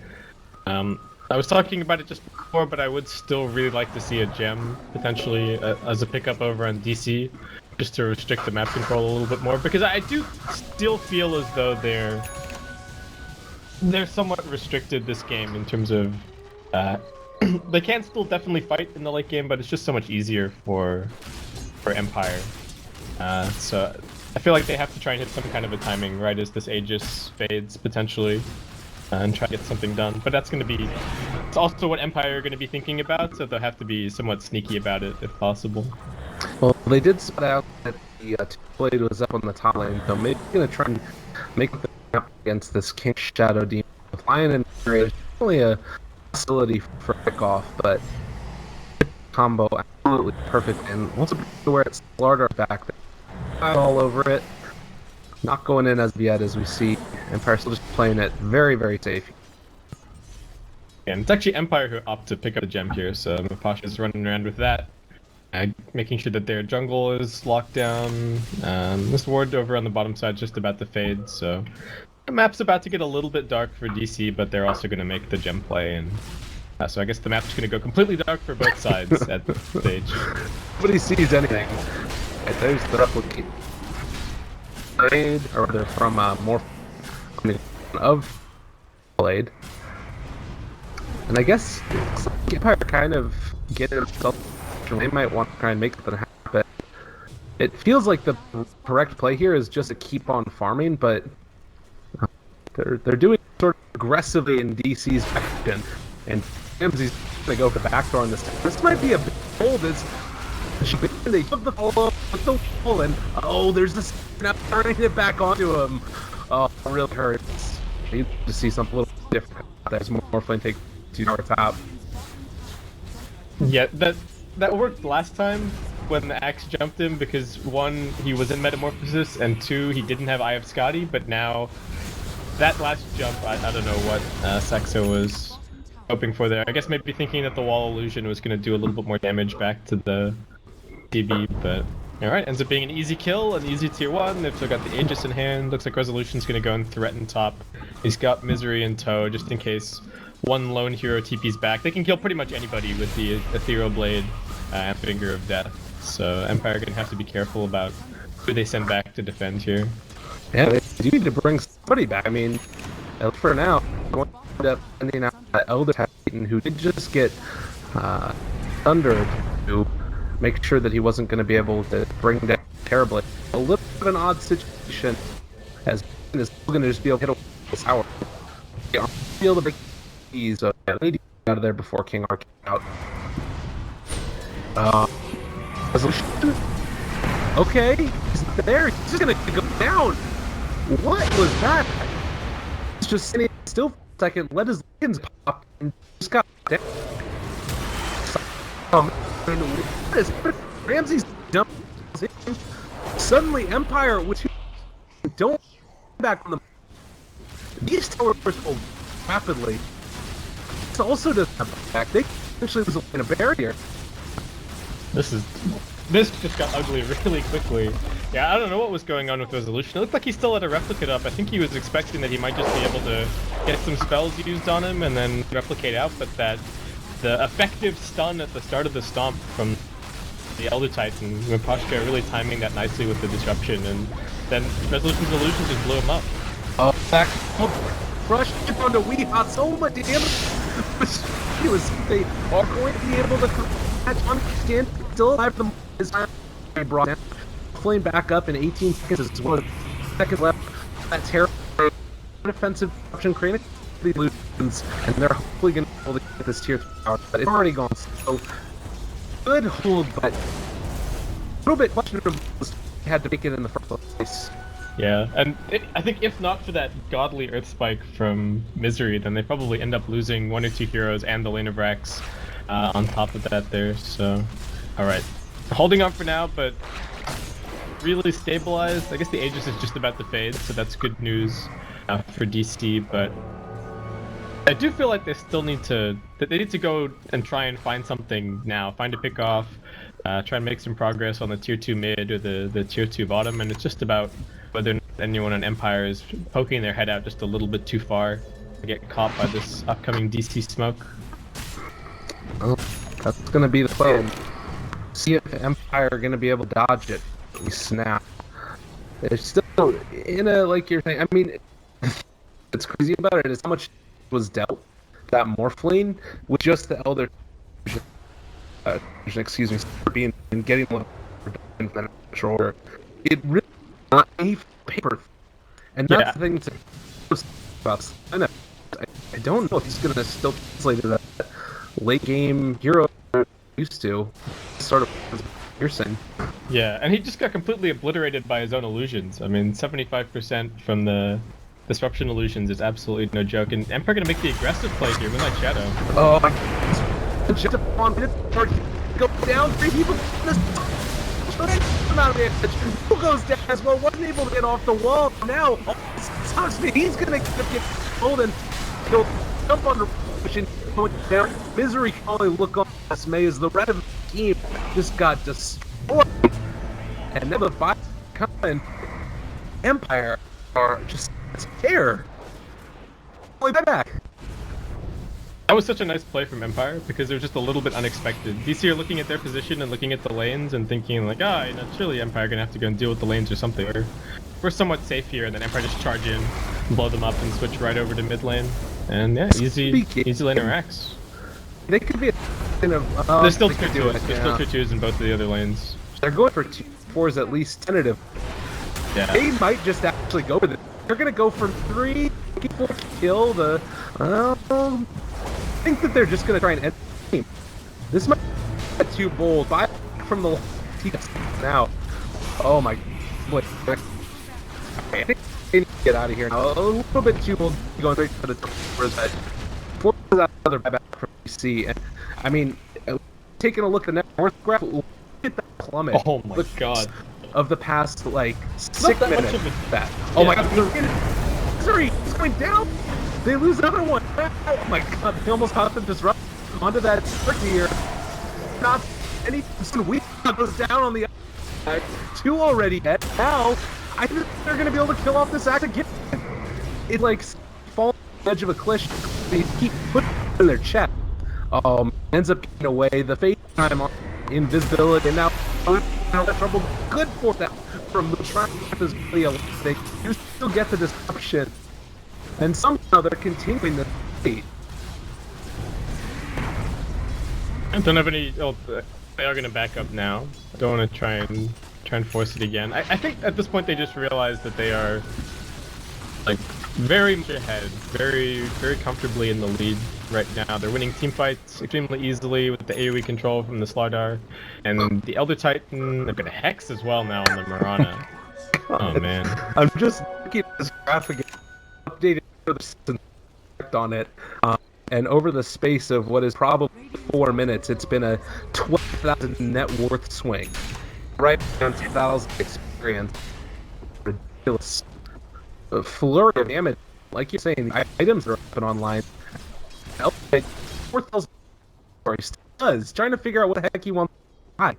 I was talking about it just before, but I would still really like to see a gem potentially as a pickup over on DC, just to restrict the map control a little bit more, because I do still feel as though they're somewhat restricted this game in terms of they can still definitely fight in the late game, but it's just so much easier for Empire. So I feel like they have to try and hit some kind of a timing right as this Aegis fades potentially, and try to get something done. But that's going to be, it's also what Empire are going to be thinking about, so they'll have to be somewhat sneaky about it if possible. Well, they did spot out that the blade was up on the top lane, so maybe going to try and make the up against this King Shadow Demon. Lion and Mary is only a facility for kickoff, but combo absolutely perfect, and also where it's Slardar back there, all over it. Not going in as yet, as we see Empire still just playing it very, very safe. And it's actually Empire who opt to pick up the gem here, so Mapasha is running around with that, making sure that their jungle is locked down. This ward over on the bottom side is just about to fade, so the map's about to get a little bit dark for DC, but they're also going to make the gem play, and so I guess the map's going to go completely dark for both sides at this stage. Nobody sees anything. Right, there's the replicate. Or rather from more of Blade. And I guess Empire kind of getting himself. They might want to try and make something happen. It feels like the correct play here is just to keep on farming, but they're doing it sort of aggressively in DC's action, and Ramsey's going to go for the backdoor on this. This might be a bit bold as they took the follow with the wall, and oh, there's this now turning it back onto him. Oh, it really hurts. I need to see something a little different. There's more flame take to our top. Yeah, that worked last time when the axe jumped him because one, he was in Metamorphosis, and two, he didn't have Eye of Scotty, but now that last jump, I don't know what Saxo was hoping for there. I guess maybe thinking that the wall illusion was going to do a little bit more damage back to the DB, but alright, ends up being an easy kill, an easy tier 1. They've still got the Aegis in hand. Looks like Resolution's going to go and threaten top. He's got Misery in tow just in case one lone hero TP's back. They can kill pretty much anybody with the Ethereal Blade and Finger of Death. So Empire are going to have to be careful about who they send back to defend here. Yeah, they do need to bring somebody back. I mean, for now, going to sending out Elder Titan, who did just get Thunder to make sure that he wasn't going to be able to bring down terribly. A little bit of an odd situation, as is going to just be able to hit a tower. They aren't able to break these, so they need to get out of there before King Arc out. Resolution. Okay, he's there. He's just going to go down. What was that? He's just sitting still for a second, let his leggings pop, and just got down. What is Ramsey's dump? Suddenly, Empire, which don't back on the these towers go rapidly. It's also doesn't have back. They actually was in a barrier. This just got ugly really quickly. Yeah, I don't know what was going on with Resolution. It looked like he still had a replicate up. I think he was expecting that he might just be able to get some spells used on him and then replicate out, but that the effective stun at the start of the stomp from the Elder Titan, Mapashka really timing that nicely with the disruption, and then Resolution's illusion just blew him up. Oh, back. Rush onto Weehot, so much damage. They are going to be able to catch on stand, still alive from his time. Brought down, flame back up in 18 seconds as well. Seconds left. That terrible defensive option creating the illusions, and they're hopefully going to be able to get this tier 3 out. But it's already gone. So good hold, but a little bit questionable. Had to make it in the first place. Yeah, and I think if not for that godly Earth Spike from Misery, then they probably end up losing one or two heroes and the lane of Rax on top of that there, so... Alright. Holding on for now, but really stabilized. I guess the Aegis is just about to fade, so that's good news for DC, but... I do feel like they still need to... They need to go and try and find something now. Find a pick off, try and make some progress on the tier 2 mid or the tier 2 bottom, and it's just about whether or not anyone on Empire is poking their head out just a little bit too far to get caught by this upcoming DC smoke. Well, that's going to be the plan. See if Empire are going to be able to dodge it. We snap. They're still in a, like you're saying, I mean, it's crazy about it is how much was dealt. that Morphling with just the Elder, excuse me, being and getting one in the natural order. It really not any paper, and that's the thing to about. I don't know if he's gonna still translate to that late game hero used to. Sort of piercing. Yeah, and he just got completely obliterated by his own illusions. I mean, 75% from the disruption illusions is absolutely no joke. And Empire gonna make the aggressive play here with that Shadow. Oh my God. Just on go down, 3 people. Who goes down as well? Wasn't able to get off the wall. Now, he's gonna get pulled and he'll jump on the pushing down. Misery can only look on this May as the rest of the team just got destroyed. And then the fight coming. Empire are just scared. Only back. That was such a nice play from Empire because it was just a little bit unexpected. DC are looking at their position and looking at the lanes and thinking like, surely Empire gonna have to go and deal with the lanes or something. We're somewhat safe here, and then Empire just charge in, blow them up, and switch right over to mid lane. And yeah, easy lane racks. They could be there's still 2-2s. There's still 2-2s in both of the other lanes. They're going for 2-4s at least tentative. Yeah. They might just actually go for this. They're gonna go for 3, 4 kill the. I think that they're just gonna try and end the game. This might be too bold. 5 from the now. Oh my. Wait. Okay, I think they need to get out of here now. A little bit too bold going straight for the doors, but 4 is another buyback from DC. And I mean, taking a look at the North graph, look at that plummet. Oh my God. Of the past like 6 minutes. That. Oh my God, Misery is going down. They lose another one. Oh my God, they almost caught the disrupt onto that here. Not any weak goes down on the other side. 2 already dead. Now I think they're gonna be able to kill off this act again. It like falls on the edge of a cliff. They keep putting it in their chest. Ends up getting away. The fate time on invisibility, and now trouble. Good for that from the track. They do still get the disruption, and somehow they're continuing the fate. I don't have any. Oh, they are gonna back up now. Don't want to try and force it again. I think at this point they just realize that they are like very much ahead, very comfortably in the lead right now. They're winning team fights extremely easily with the AoE control from the Slardar, and the Elder Titan. They've got a Hex as well now on the Marana. Oh man! I'm just looking at this graphic, updated on it, and over the space of what is probably 4 minutes, it's been a 12,000 net worth swing, right around 10,000 experience. Ridiculous. A flurry of damage, like you're saying, the items are up and online. 4,000 does trying to figure out what the heck he wants to buy.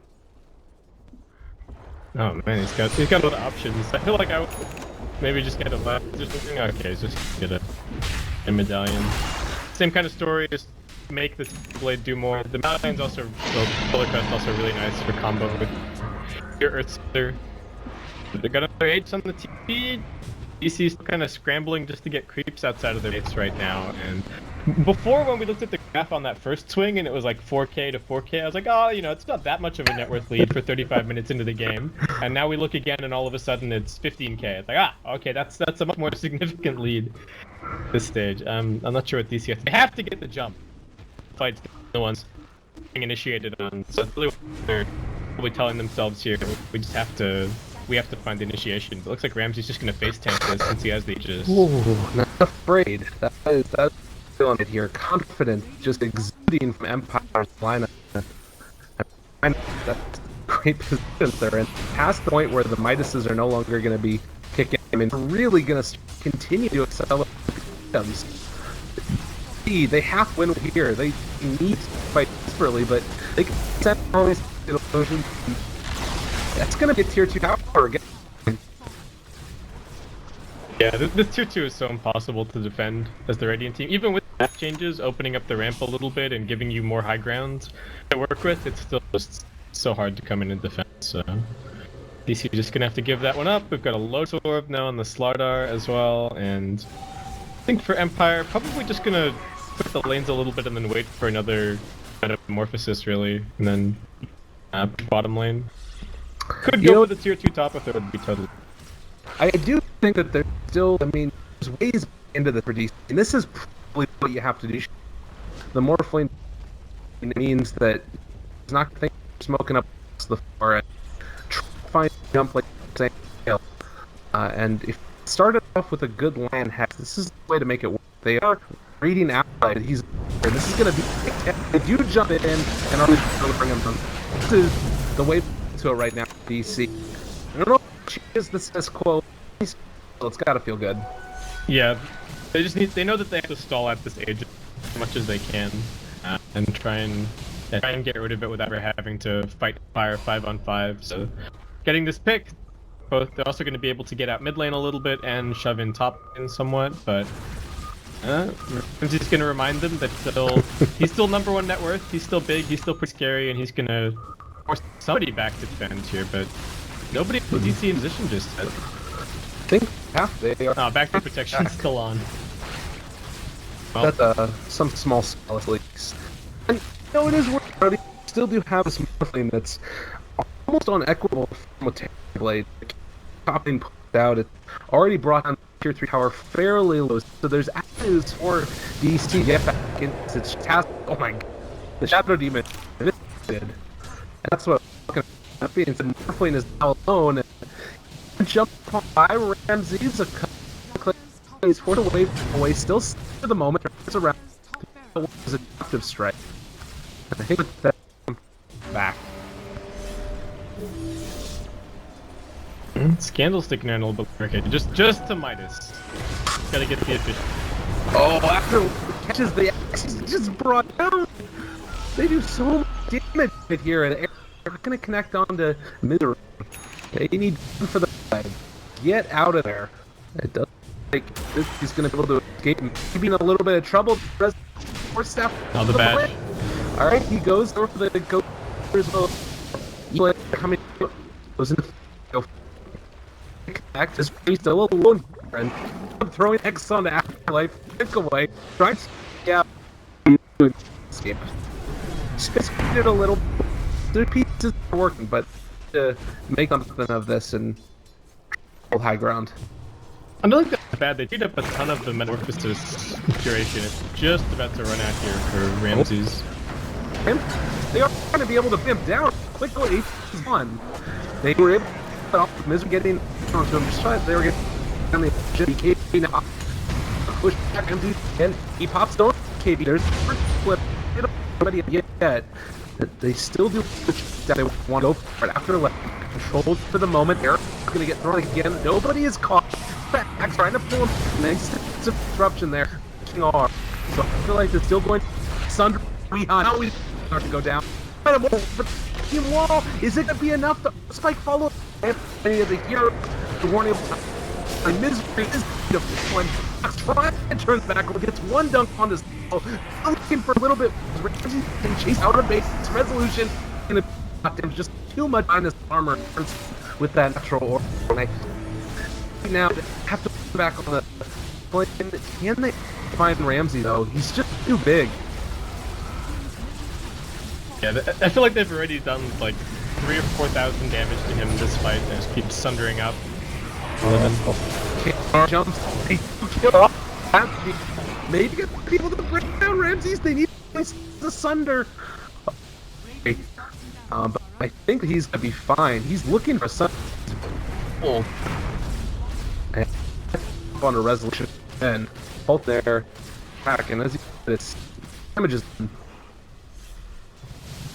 Oh man, he's got a lot of options. I feel like I would maybe just get a left or something. Okay, just get a medallion. Same kind of story, just make the blade do more. The medallion's also, Polar Crest also really nice for combo with your Earthsplitter. They got another H on the TP. DC's still kind of scrambling just to get creeps outside of their base right now, and before when we looked at the graph on that first swing and it was like 4k to 4k, I was like, oh, it's not that much of a net worth lead for 35 minutes into the game, and now we look again and all of a sudden it's 15k. It's like, okay, that's a much more significant lead at this stage. I'm not sure what DC has. They have to get the jump. Fights the ones being initiated on, so that's really what they're probably telling themselves here. We have to find the initiation. It looks like Ramsey's just gonna face tank this since he has the Aegis. Ooh, not afraid. That's feeling it here. Confident, just exuding from Empire's lineup. That's great position they're in. Past the point where the Midases are no longer going to be kicking him and really going to continue to accelerate items. They have to win here. They need to fight desperately, but they can set all these illusions. That's going to be a tier 2 tower again. Yeah, this tier 2 is so impossible to defend as the Radiant team. Even with map changes, opening up the ramp a little bit and giving you more high ground to work with, it's still just so hard to come in and defend. So DC just gonna have to give that one up. We've got a low orb now on the Slardar as well, and I think for Empire, probably just gonna put the lanes a little bit and then wait for another metamorphosis, really, and then bottom lane. Could go for the tier 2 top if it would be totally. I do think that there's still, I mean, there's ways into the for DC, and this is probably what you have to do. The more flame means that it's not going to smoking up the floor and try to find a jump like saying, and if you started off with a good land hack, this is the way to make it work. They are reading outside. This is going to be if you jump in and are going to bring him down. This is the way to it right now. DC. I don't know if she is the status quo. It's got to feel good. Yeah, they know that they have to stall at this age as much as they can, and try and get rid of it without ever having to fight fire 5-on-5. So, getting this pick, they're also going to be able to get out mid lane a little bit and shove in top lane somewhat, but Ramsey's going to remind them that he's still #1 net worth, he's still big, he's still pretty scary, and he's going to force somebody back to defend here, but nobody with DC in position just yet. I think half they are. Back to protection still on. Well, that's some small spell leaks. And you know, it is worth noting, we still do have this morphling that's almost on equitable with Blade. Top lane pushed out, it's already brought down tier 3 tower fairly low, so there's avenues for DC to get back into its task. Oh my god, the Shadow Demon did. And that's what I'm looking at. Being said, morphling is now alone, and jump by Ramsey's a couple he's forced away, still for the moment, turns around, was a destructive strike. And I think with that, back. Scandal sticking there a little bit. Okay, just to Midas. Gotta get the efficient. Oh, after it catches the axe, he's just brought down. They do so much damage here, and they're gonna connect onto Misery. They need for the side. Get out of there. It does like this. He's gonna be able to escape. Maybe in a little bit of trouble. Four step. Oh, the badge. All right, he goes over for the go. Coming goes in. Connect is still alone, and I'm throwing X on the afterlife. Pick away. Trying to escape. Just did a little. The pieces are working, but to make something of this and hold high ground. I don't think that's bad. They beat up a ton of the Metamorphosis duration. It's just about to run out here for Ramses. They are going to be able to bimp down quickly. One. They were able to put off Misery getting onto him. Just trying. They were getting on the KB now. Push back and he pops down KB. There's the first flip. They don't already yet. They still do that they want to go for it after left. Controlled for the moment. They're going to get thrown again. Nobody is caught. Back trying to pull him. Nice disruption there. So I feel like they're still going Sunder behind. Now we start to go down. But team wall, is it going to be enough? The spike follow. Any of the hero, the warning of Misery is the one. Try and turns back. Gets one dunk on this. Looking for a little bit. Ramsey can chase out of base. Resolution. And just too much minus armor with that natural order. Now they have to put back on the plane. Can they find Ramsey though? He's just too big. Yeah, I feel like they've already done like 3,000 or 4,000 damage to him in this fight, and just keeps sundering up. Jumps. They kill off. Maybe get people to break down Ramses. They need to sunder. But I think he's gonna be fine. He's looking for something. And on a resolution and both there back, and as you this damages.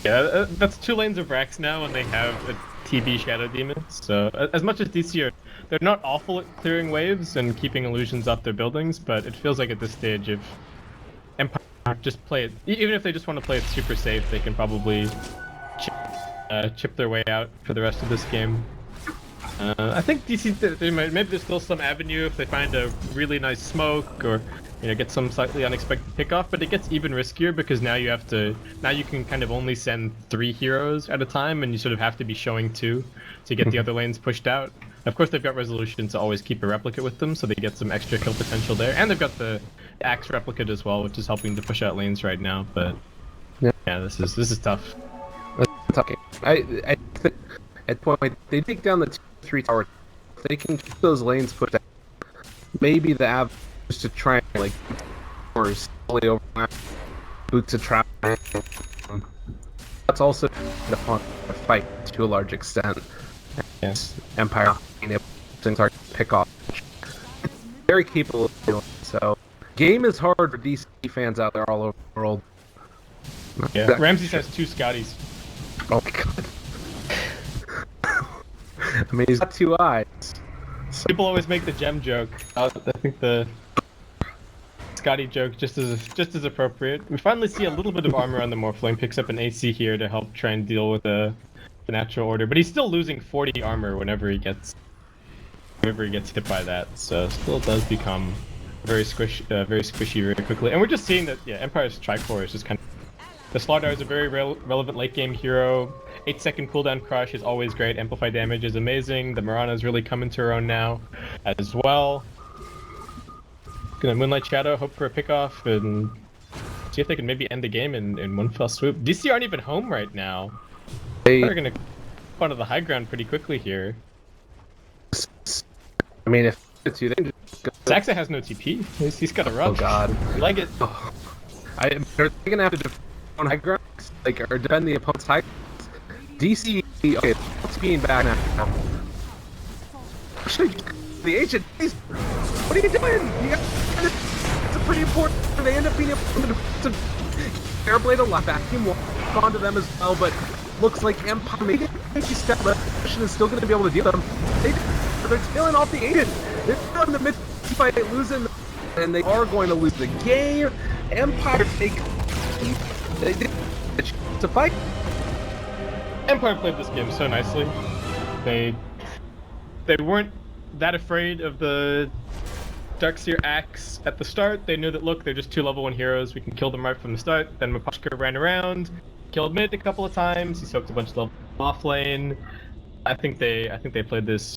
Yeah, that's 2 lanes of Rax now, and they have a TB Shadow Demon. So as much as DC are, they're not awful at clearing waves and keeping illusions off their buildings, but it feels like at this stage, if Empire just play it, even if they just want to play it super safe, they can probably chip their way out for the rest of this game. I think DC, maybe there's still some avenue if they find a really nice smoke or get some slightly unexpected pickoff, but it gets even riskier because now you can kind of only send 3 heroes at a time, and you sort of have to be showing 2 to get the other lanes pushed out. Of course, they've got resolution to always keep a replicate with them, so they get some extra kill potential there. And they've got the axe replicate as well, which is helping to push out lanes right now. But yeah, this is tough. It's okay. I think at point they take down the 2-3 tower. If they can keep those lanes put down, maybe the average is to try and like or slowly over boots of trap. That's also the fun of fight to a large extent. Yes. Empire being able to start to pick off. Very capable of doing so. Game is hard for DC fans out there all over the world. Yeah. Ramses has 2 Scotties. Oh my god. I mean, he's got 2 eyes. So. People always make the gem joke. I think the Scotty joke just as appropriate. We finally see a little bit of armor on the Morphling. Picks up an AC here to help try and deal with the natural order, but he's still losing 40 armor whenever he gets hit by that. So still does become very squishy very quickly. And we're just seeing that Empire's Tricore is just kind of. The Slardar is a very relevant late game hero. 8-second cooldown crush is always great. Amplify damage is amazing. The Mirana is really coming to her own now as well. Gonna Moonlight Shadow, hope for a pickoff, and see if they can maybe end the game in one fell swoop. DC aren't even home right now. They're gonna come onto the high ground pretty quickly here. I mean, if it's you, they can just go. Saxa has no TP. He's got a rush. Oh god. You like it? Oh. They're gonna have to defend high ground, like, or defend the opponent's high ground. DC, okay, it's being back now. Actually, the agent, what are you doing? It's a pretty important. They end up being able to Airblade a lot. Vacuum walk onto them as well, but looks like Empire maybe step left position is still going to be able to deal with them. They're tailing off the agent. They're in the mid fight, losing, and they are going to lose the game. Empire take to fight. Empire played this game so nicely. They weren't that afraid of the Darkseer axe at the start. They knew that, look, they're just 2 level 1 heroes. We can kill them right from the start. Then Mapashka ran around, killed mid a couple of times. He soaked a bunch of level off lane. I think they played this